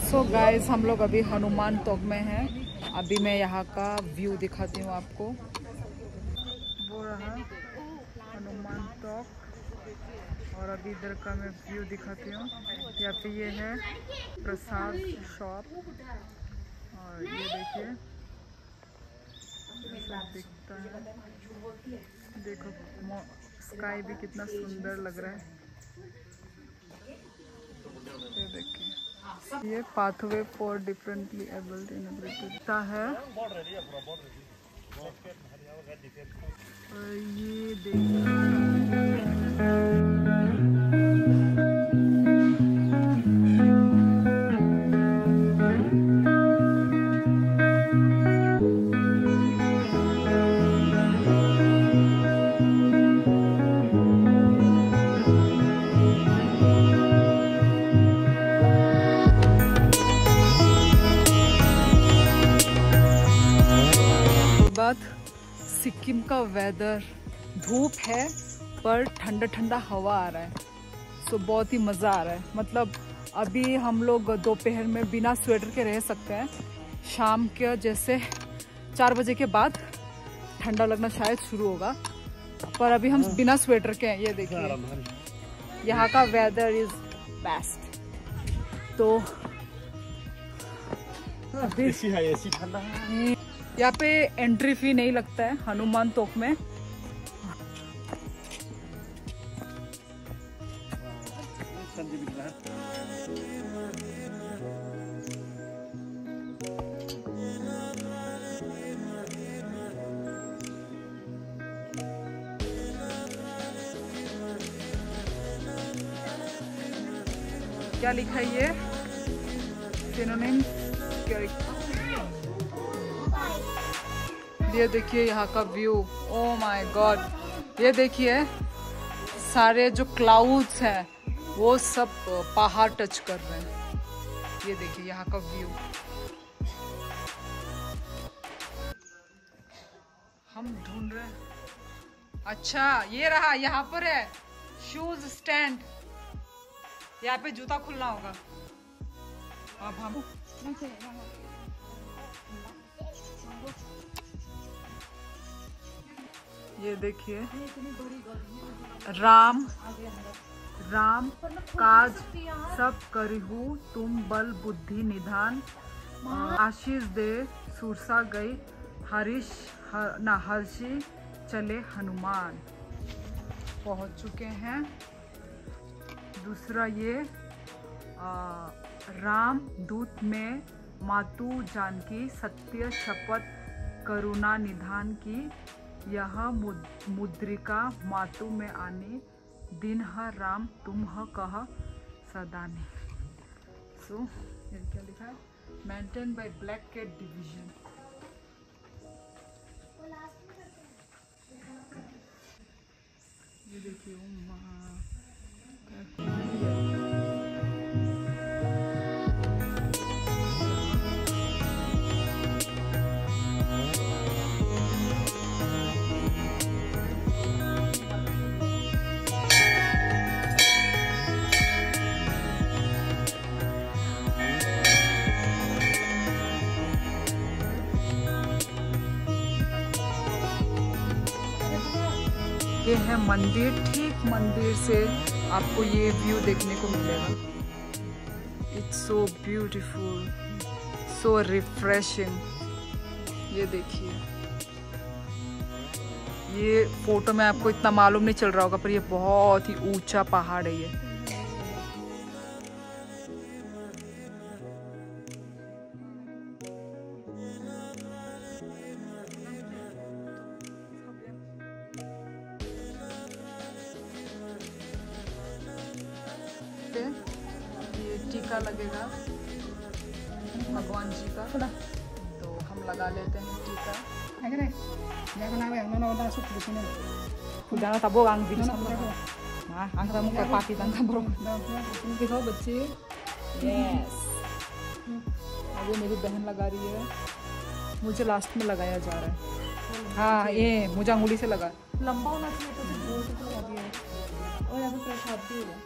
So guys, हम लोग अभी हनुमान टॉक में हैं। अभी मैं यहाँ का व्यू दिखाती हूँ आपको। वो रहा हनुमान टॉक और अभी इधर का मैं व्यू दिखाती हूँ। यहाँ पे ये है प्रसाद शॉप और ये देखिए ऐसा दिखता है। देखो स्काई भी कितना सुंदर लग रहा है। ये देखिए, ये pathway for differently abled inability है। और ये देखिए सिक्किम का वेदर, धूप है पर ठंडा ठंडा हवा आ रहा है। सो बहुत ही मज़ा आ रहा है। मतलब अभी हम लोग दोपहर में बिना स्वेटर के रह सकते हैं। शाम के जैसे 4 बजे के बाद ठंडा लगना शायद शुरू होगा, पर अभी हम बिना स्वेटर के हैं। ये देखिए, यहाँ का वेदर इज बेस्ट। तो एसी है, एसी ठंडा है। यहाँ पे एंट्री फी नहीं लगता है हनुमान टॉक में। क्या लिखा है ये? सिनोनिम्स क्या लिखा? ये देखिए यहाँ का व्यू। ओह माय गॉड, ये देखिए सारे जो क्लाउड्स हैं वो सब पहाड़ टच कर रहे हैं। ये देखिए यहाँ का व्यू। हम ढूंढ रहे हैं। अच्छा ये रहा, यहाँ पर है शूज स्टैंड। यहाँ पे जूता खुलना होगा। अब हम ये देखिए, राम काज सब करिहु तुम बल बुद्धि निधान, आशीष दे सुरसा गई हर्षी चले हनुमान। पहुंच चुके हैं। दूसरा ये राम दूत में मातु जानकी, सत्य शपथ करुणा निधान की, यह मुद्रिका मातु में आने, दिन ह राम तुम ह कह सदानी। सो ये क्या लिखा है? Maintain by black cat division. ये देखिए ये है मंदिर। ठीक मंदिर से आपको ये व्यू देखने को मिलेगा। It's so beautiful, so refreshing. ये देखिए, ये फोटो में आपको इतना मालूम नहीं चल रहा होगा पर ये बहुत ही ऊंचा पहाड़ है। ये टीका लगेगा भगवान जी का, तो हम लगा लेते हैं टीका। Jangan tabur ang video sama. Nah, angkat kamu kayak papi tante bro. दिखाओ बच्चे। Yes. अभी मेरी बहन लगा रही है, मुझे लास्ट में लगाया जा रहा है। हाँ ये मुझे अंगुली से लगा। लंबा होना चाहिए तो बहुत लगा दिया। और प्रसाद भी है।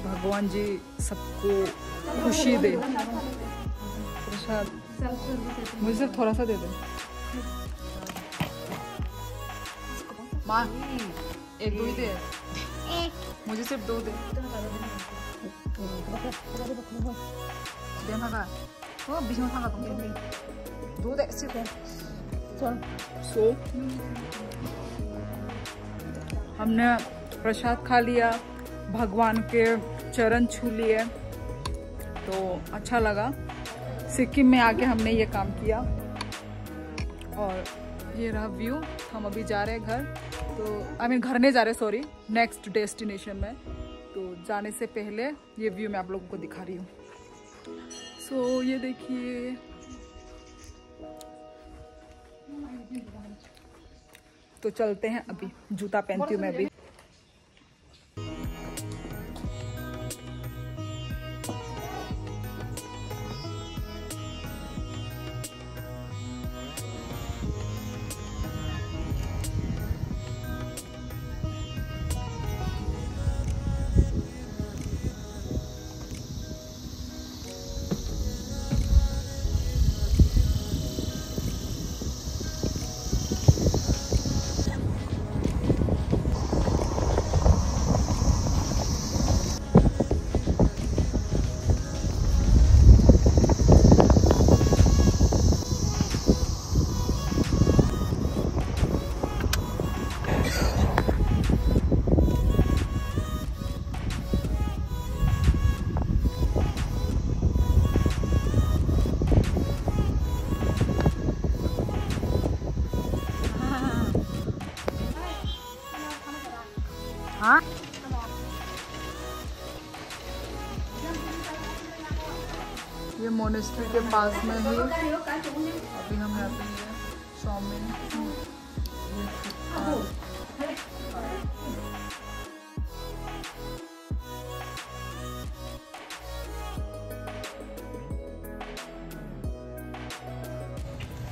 भगवान जी सबको खुशी दे। प्रसाद मुझे सिर्फ थोड़ा सा दे दे। माँ एक दो ही दे, मुझे सिर्फ 2 दे। देना का ओ बीच में था तुम 2 दे सिर्फ। सो हमने प्रसाद खा लिया, भगवान के चरण छू लिए, तो अच्छा लगा। सिक्किम में आके हमने ये काम किया और ये रहा व्यू। हम अभी जा रहे हैं घर, तो घर नहीं जा रहे, सॉरी, नेक्स्ट डेस्टिनेशन में। तो जाने से पहले ये व्यू मैं आप लोगों को दिखा रही हूँ। सो ये देखिए, तो चलते हैं अभी। जूता पहनती हूँ मैं अभी। हाँ ये मोनेस्ट्री के पास में ही अभी हम यहाँ पे ये चाउमीन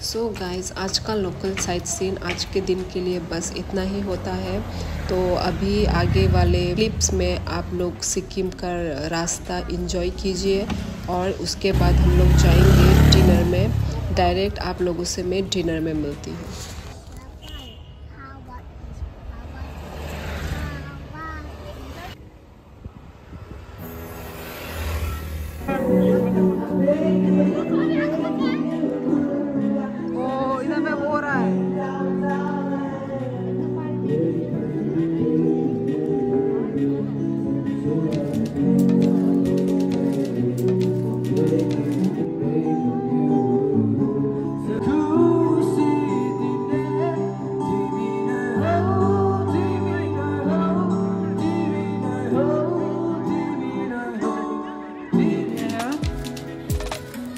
सो गाइस, आज का लोकल साइट सीन आज के दिन के लिए बस इतना ही होता है। तो अभी आगे वाले क्लिप्स में आप लोग सिक्किम का रास्ता एंजॉय कीजिए और उसके बाद हम लोग जाएंगे डिनर में। डायरेक्ट आप लोगों से मैं डिनर में मिलती हूँ।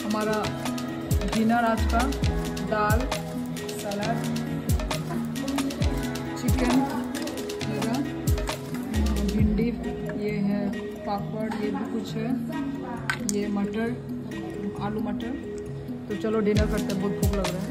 हमारा डिनर आज का दाल, सलाद, चिकन, भिंडी, ये है पापड़, ये भी कुछ है, ये मटर, आलू मटर। तो चलो डिनर करते हैं, बहुत भूख लग रहा है।